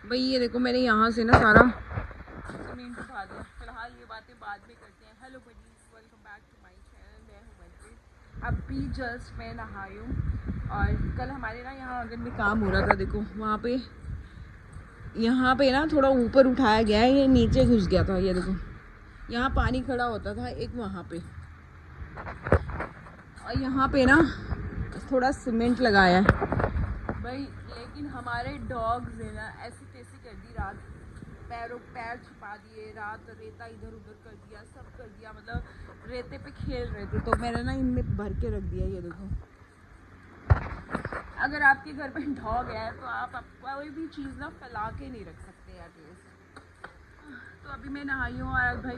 भाई ये देखो मैंने यहाँ से ना सारा सीमेंट उठा दिया। फिलहाल ये बातें बाद में करते हैं। Hello buddies, welcome back to my channel. मैं हूँ मनप्रीत। अभी जस्ट मैं नहाई हूँ और कल हमारे ना यहाँ आंगन में काम हो रहा था। देखो वहाँ पे, यहाँ पे ना थोड़ा ऊपर उठाया गया है, ये नीचे घुस गया था। ये देखो यहाँ पानी खड़ा होता था एक वहाँ पे, और यहाँ पे ना थोड़ा सीमेंट लगाया है भाई। लेकिन हमारे डॉग्स है ना ऐसी तैसी कर दी रात, पैर छुपा दिए, रात रेता इधर उधर कर दिया, सब कर दिया। मतलब रेते पे खेल रहे थे तो मैंने ना इनमें भर के रख दिया। ये देखो, अगर आपके घर पे डॉग है तो आप कोई भी चीज़ ना फैला के नहीं रख सकते एटलीस्ट। तो अभी मैं नहाई हूँ और भाई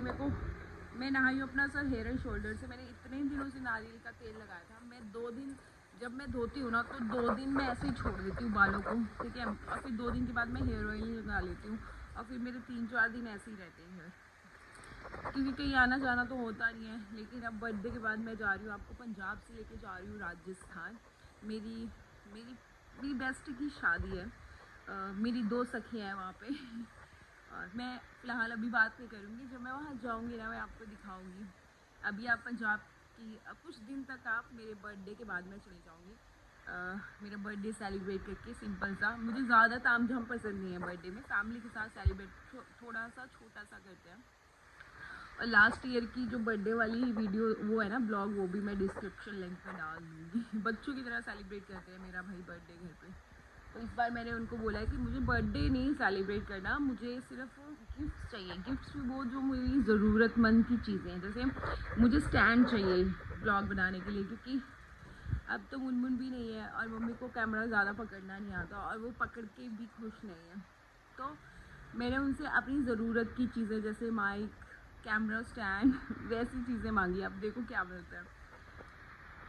मैं नहाई हूँ अपना सर हेयर एंड शोल्डर से। मैंने इतने दिनों से नारियल का तेल लगाया था। मैं 2 दिन जब मैं धोती हूँ ना तो 2 दिन मैं ऐसे ही छोड़ देती हूँ बालों को, ठीक है। और फिर 2 दिन के बाद मैं हेयर ऑयल लगा लेती हूँ और फिर मेरे 3-4 दिन ऐसे ही रहते हैं हेयर, क्योंकि कहीं आना जाना तो होता नहीं है। लेकिन अब बर्थडे के बाद मैं जा रही हूँ, आपको पंजाब से लेके जा रही हूँ राजस्थान। मेरी मेरी मेरी बेस्ट की शादी है। मेरी 2 सखियाँ हैं वहाँ पे और मैं फ़िलहाल अभी बात नहीं करूँगी। जब मैं वहाँ जाऊँगी ना मैं आपको दिखाऊँगी। अभी आप पंजाब की कुछ दिन तक आप मेरे बर्थडे के बाद मैं चली जाऊँगी मेरा बर्थडे सेलिब्रेट करके सिंपल सा। मुझे ज़्यादा ताम झाम पसंद नहीं है बर्थडे में, फैमिली के साथ सेलिब्रेट थोड़ा सा छोटा सा करते हैं। और लास्ट ईयर की जो बर्थडे वाली वीडियो वो है ना ब्लॉग, वो भी मैं डिस्क्रिप्शन लिंक में डाल दूँगी। बच्चों की तरह सेलिब्रेट करते हैं मेरा भाई बर्थडे घर पे। तो इस बार मैंने उनको बोला है कि मुझे बर्थडे नहीं सेलिब्रेट करना, मुझे सिर्फ गिफ्ट्स चाहिए। गिफ्ट्स भी वो जो मेरी ज़रूरतमंद की चीज़ें हैं। जैसे मुझे स्टैंड चाहिए ब्लॉग बनाने के लिए, क्योंकि अब तो मुनमुन भी नहीं है और मम्मी को कैमरा ज़्यादा पकड़ना नहीं आता और वो पकड़ के भी खुश नहीं है। तो मैंने उनसे अपनी ज़रूरत की चीज़ें जैसे माइक, कैमरा स्टैंड वैसी चीज़ें मांगी। अब देखो क्या बोलते हैं।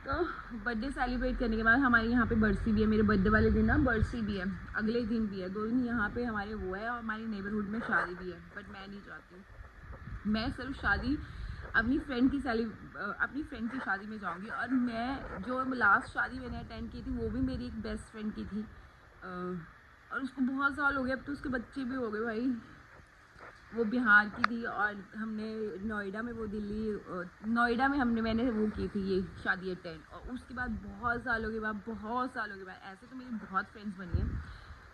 तो बर्थडे सेलिब्रेट करने के बाद हमारे यहाँ पे बरसी भी है। मेरे बर्थडे वाले दिन ना बरसी भी है, अगले दिन भी है। 2 दिन यहाँ पे हमारे वो है और हमारी नेबरहुड में शादी भी है। बट मैं नहीं चाहती हूँ, मैं सिर्फ शादी अपनी फ्रेंड की शादी में जाऊँगी। और मैं जो लास्ट शादी मैंने अटेंड की थी वो भी मेरी एक बेस्ट फ्रेंड की थी और उसको बहुत साल हो गए, अब तो उसके बच्चे भी हो गए भाई। वो बिहार की थी और हमने नोएडा में नोएडा में मैंने वो की थी ये शादी अटेंड। और उसके बाद बहुत सालों के बाद ऐसे तो मेरी बहुत फ्रेंड्स बनी हैं,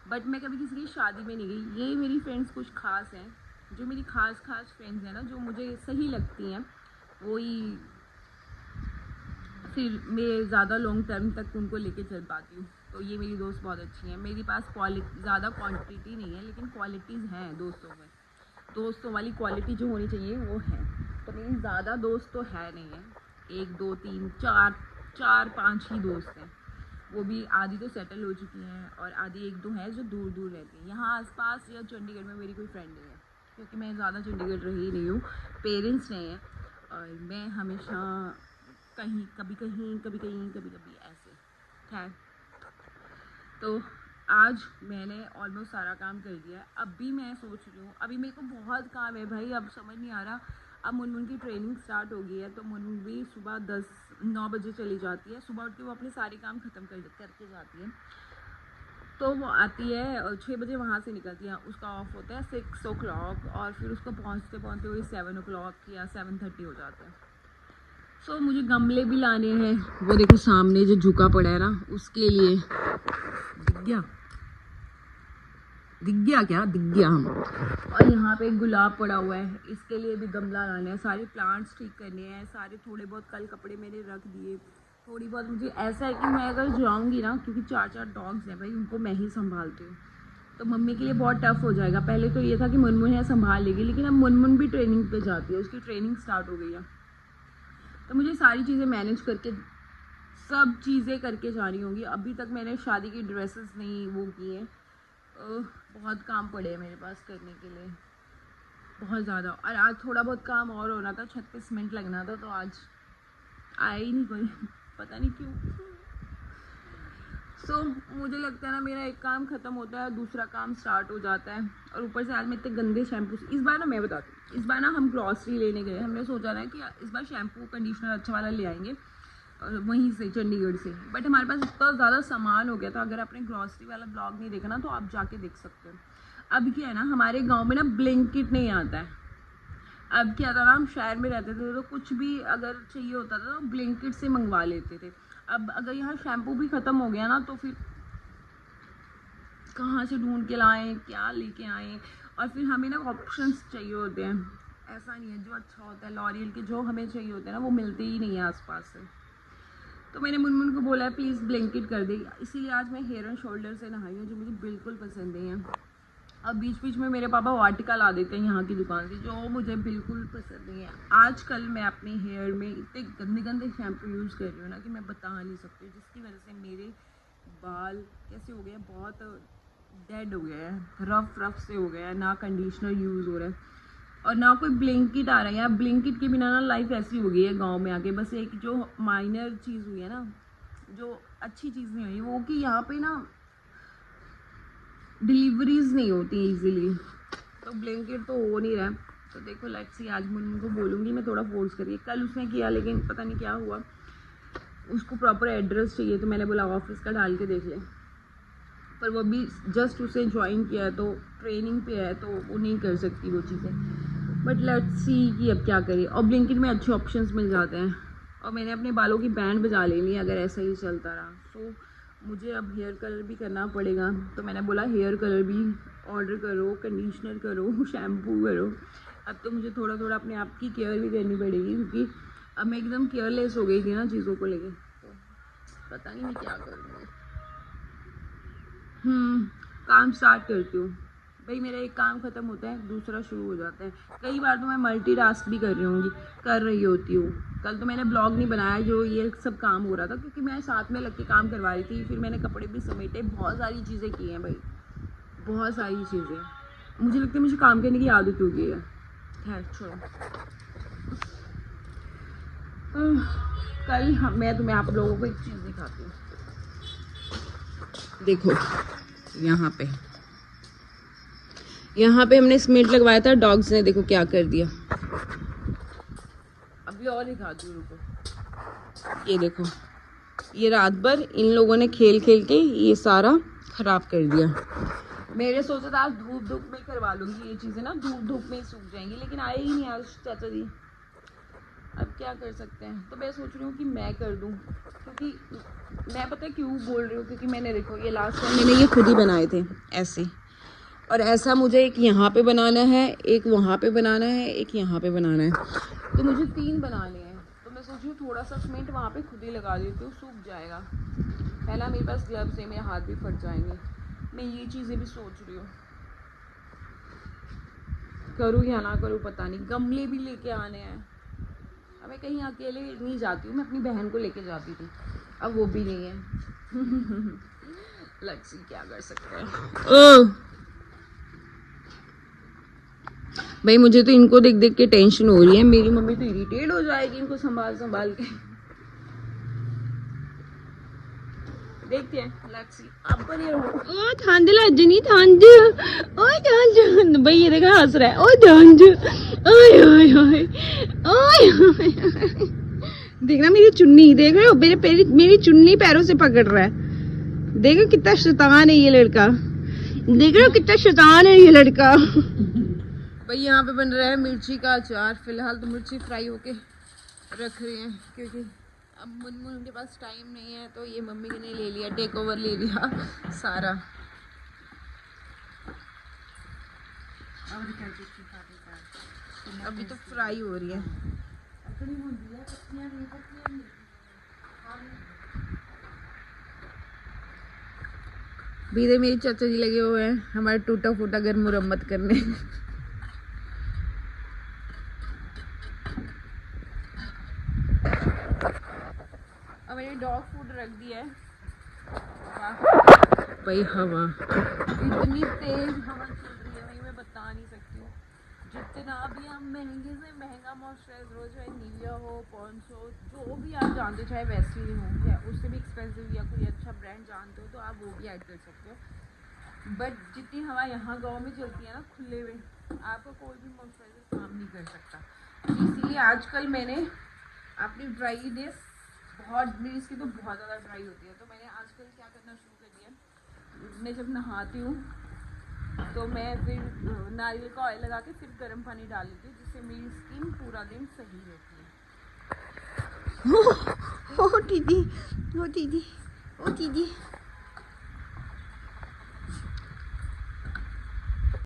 बट मैं कभी किसी की शादी में नहीं गई। ये मेरी फ्रेंड्स कुछ खास हैं, जो मेरी खास फ्रेंड्स हैं ना, जो मुझे सही लगती हैं, वही फिर मैं ज़्यादा लॉन्ग टर्म तक उनको लेके चल पाती हूँ। तो ये मेरी दोस्त बहुत अच्छी हैं। मेरे पास ज़्यादा क्वांटिटी नहीं है लेकिन क्वालिटीज़ हैं दोस्तों में। दोस्तों वाली क्वालिटी जो होनी चाहिए वो है। तो मेरी ज़्यादा दोस्त तो है नहीं है, 1 2 3 4 5 ही दोस्त हैं। वो भी आधी तो सेटल हो चुकी हैं और आधी 1 2 हैं जो दूर दूर रहती हैं। यहाँ आसपास या चंडीगढ़ में मेरी कोई फ्रेंड नहीं है, क्योंकि मैं ज़्यादा चंडीगढ़ रही नहीं हूँ, पेरेंट्स नहीं हैं और मैं हमेशा कभी कभी ऐसे। खैर, तो आज मैंने ऑलमोस्ट सारा काम कर दिया है। अभी मैं सोच रही हूँ, अभी मेरे को बहुत काम है भाई, अब समझ नहीं आ रहा। अब मुनमुन की ट्रेनिंग स्टार्ट हो गई है तो मुनमुन भी सुबह 9 बजे चली जाती है। सुबह उठ के वो अपने सारे काम ख़त्म करके जाती है। तो वो आती है 6 बजे वहाँ से निकलती है, उसका ऑफ होता है 6 o'clock और फिर उसको पहुँचते वही 7 o'clock या 7:30 हो जाते हैं। सो मुझे गमले भी लाने हैं, वो देखो सामने जो झुका पड़ा है ना, उसके लिए। दिख गया हम। और यहाँ पे एक गुलाब पड़ा हुआ है, इसके लिए भी गमला लाना है। सारे प्लांट्स ठीक करने हैं, सारे थोड़े बहुत कल कपड़े मैंने रख दिए। थोड़ी बहुत मुझे ऐसा है कि मैं अगर जाऊँगी ना, क्योंकि 4 डॉग्स हैं भाई, उनको मैं ही संभालती हूँ, तो मम्मी के लिए बहुत टफ हो जाएगा। पहले तो ये था कि मुनमुन है संभाल लेगी, लेकिन अब मुनमुन भी ट्रेनिंग पे जाती है, उसकी ट्रेनिंग स्टार्ट हो गई है। तो मुझे सारी चीज़ें मैनेज करके, सब चीज़ें करके जा रही होंगी। अभी तक मैंने शादी की ड्रेसेस नहीं वो की हैं। बहुत काम पड़े हैं मेरे पास करने के लिए, बहुत ज़्यादा। और आज थोड़ा बहुत काम और होना था, छत पे सीमेंट लगना था, तो आज आया ही नहीं कोई, पता नहीं क्यों। मुझे लगता है ना, मेरा एक काम ख़त्म होता है दूसरा काम स्टार्ट हो जाता है। और ऊपर से आज मैं इतने गंदे शैम्पू, इस बार ना मैं बताती हूँ, इस बार ना हम ग्रॉसरी लेने गए। हमने सोचा ना कि इस बार शैम्पू कंडीशनर अच्छा वाला ले आएंगे वहीं से, चंडीगढ़ से। बट हमारे पास इतना ज़्यादा सामान हो गया था। अगर आपने ग्रॉसरी वाला ब्लॉग नहीं देखा ना, तो आप जाके देख सकते हो। अब क्या है ना, हमारे गांव में ना ब्लिंकिट नहीं आता है। अब क्या था ना, हम शहर में रहते थे तो कुछ भी अगर चाहिए होता था तो ब्लिंकिट से मंगवा लेते थे। अब अगर यहाँ शैम्पू भी ख़त्म हो गया ना तो फिर कहाँ से ढूंढ के लाएं, क्या लेके आएँ, और फिर हमें ना ऑप्शंस चाहिए होते हैं। ऐसा नहीं है, जो अच्छा होता है लॉरियल के जो हमें चाहिए होते हैं ना वो मिलते ही नहीं है आसपास से। तो मैंने मुनमुन को बोला है प्लीज़ ब्लिंकिट कर दे, इसीलिए आज मैं हेयर एंड शोल्डर से नहाई हूँ जो मुझे बिल्कुल पसंद नहीं है। अब बीच बीच में मेरे पापा वाटिका ला देते हैं यहाँ की दुकान से, जो मुझे बिल्कुल पसंद नहीं है। आजकल मैं अपने हेयर में इतने गंदे गंदे शैम्पू यूज़ कर रही हूँ ना कि मैं बता नहीं सकती, जिसकी वजह से मेरे बाल कैसे हो गए हैं, बहुत डेड हो गया है, रफ रफ से हो गया है, ना कंडीशनर यूज़ हो रहा है और ना कोई ब्लिंकिट आ रहा है। यार ब्लिंकिट के बिना ना लाइफ ऐसी हो गई है गांव में आके। बस एक जो माइनर चीज़ हुई है ना, जो अच्छी चीज़ नहीं हुई वो कि यहाँ पे ना डिलीवरीज नहीं होती इजीली, तो ब्लिंकिट तो हो नहीं रहा है। तो देखो लेट्स सी, आज मैं उनको बोलूँगी, मैं थोड़ा फोर्स करिए। कल उसने किया लेकिन पता नहीं क्या हुआ, उसको प्रॉपर एड्रेस चाहिए तो मैंने बोला ऑफिस का डाल के देख ले, पर वो भी जस्ट उसे ज्वाइन किया है तो ट्रेनिंग पे है तो वो नहीं कर सकती वो चीज़ें। बट लेट्स सी कि अब क्या करें। और ब्लिंकिट में अच्छे ऑप्शंस मिल जाते हैं और मैंने अपने बालों की बैंड बजा लेनी अगर ऐसा ही चलता रहा। सो मुझे अब हेयर कलर भी करना पड़ेगा, तो मैंने बोला हेयर कलर भी ऑर्डर करो, कंडीशनर करो, शैम्पू करो। अब तो मुझे थोड़ा थोड़ा अपने आप की केयर भी करनी पड़ेगी क्योंकि अब मैं एकदम केयरलेस हो गई थी ना चीज़ों को लेके, तो पता नहीं मैं क्या करूँगी। काम स्टार्ट करती हूँ भाई, मेरा एक काम ख़त्म होता है दूसरा शुरू हो जाता है। कई बार तो मैं मल्टीटास्क भी कर रही होती हूँ। कल तो मैंने ब्लॉग नहीं बनाया जो ये सब काम हो रहा था क्योंकि मैं साथ में लग के काम करवा रही थी। फिर मैंने कपड़े भी समेटे, बहुत सारी चीज़ें की हैं भाई, बहुत सारी चीज़ें। मुझे लगता है मुझे काम करने की आदत हो गई है। खैर छोड़ो। कल मैं तुम्हें आप लोगों को एक चीज़ दिखाती हूँ। देखो यहाँ पे हमने सीमेंट लगवाया था, डॉग्स ने देखो क्या कर दिया। अभी और दिखाती हूँ, रुको। ये देखो, ये रात भर इन लोगों ने खेल खेल के ये सारा खराब कर दिया। मेरे सोचा था आज धूप धूप में करवा लूँगी ये चीज़ें ना, धूप धूप में ही सूख जाएंगी, लेकिन आए ही नहीं आज चाचा जी। अब क्या कर सकते हैं, तो मैं सोच रही हूँ कि मैं कर दूँ, क्योंकि मैं पता है क्यों बोल रही हूँ, क्योंकि मैंने देखो ये लास्ट टाइम मैंने ये खुद ही बनाए थे ऐसे, और ऐसा मुझे एक यहाँ पे बनाना है, एक वहाँ पे बनाना है, एक यहाँ पे बनाना है, तो मुझे 3 बनाने हैं। तो मैं सोच रही हूँ थोड़ा सा सीमेंट वहाँ पे खुद ही लगा देती हूँ, सूख जाएगा। पहला मेरे पास ग्लव्स है, मेरे हाथ भी फट जाएंगे। मैं ये चीज़ें भी सोच रही हूँ, करूँ या ना करूँ पता नहीं। गमले भी लेके आने हैं। अब मैं कहीं अकेले नहीं जाती हूँ, मैं अपनी बहन को लेके जाती थी, अब वो भी नहीं है। लक्ष्य क्या कर सकते हैं। भाई मुझे तो इनको देख देख के टेंशन हो रही है, मेरी मम्मी तो इरिटेट हो जाएगी इनको संभाल संभाल के। देखते हैं लक्ष्य आप पर ये ओ थांज लजनी थांज, ओए थांज भाई, ये देखा हंस रहा है, ओ थांज, ओए ओए ओए ओए। देखना मेरी चुन्नी, देख रहे हो मेरी चुन्नी पैरों से पकड़ रहा है। देखो कितना शैतान है ये लड़का, देख रहे हो कितना शैतान है ये लड़का। भाई यहाँ पे बन रहा है मिर्ची का अचार। फिलहाल तो मिर्ची फ्राई होके रख रहे हैं क्योंकि अब मुनमुन के पास टाइम नहीं है, तो ये मम्मी ने ले लिया, टेक ओवर ले लिया सारा। अभी तो फ्राई हो रही है। इधर मेरी चाचा जी लगे हुए हैं हमारे टूटा फूटा घर मुरम्मत करने। अब मैंने डॉग फूड रख दिया है। भाई हवा इतनी तेज हवा चल रही है भाई, मैं बता नहीं सकती हूँ। जितना भी हम महंगे से महंगा मॉइस्चराइजर हो, चाहे निविया हो, पॉन्स हो, जो भी आप जानते हो, चाहे वैसलीन हो, या उससे भी एक्सपेंसिव या कोई अच्छा ब्रांड जानते हो तो आप वो भी ऐड कर सकते हो। बट जितनी हवा यहाँ गाँव में चलती है ना खुले में, आपका कोई भी मॉइस्चराइजर काम नहीं कर सकता। इसीलिए आजकल मैंने अपनी ड्राईनेस बहुत, मेरी स्किन तो बहुत ज़्यादा ड्राई होती है, तो मैंने आजकल क्या करना शुरू कर दिया, मैं जब नहाती हूँ तो मैं फिर नारियल का ऑयल लगा के फिर गर्म पानी डाल लेती हूँ, जिससे मेरी स्किन पूरा दिन सही रहती है। ओ दीदी, ओ दीदी, ओ दीदी।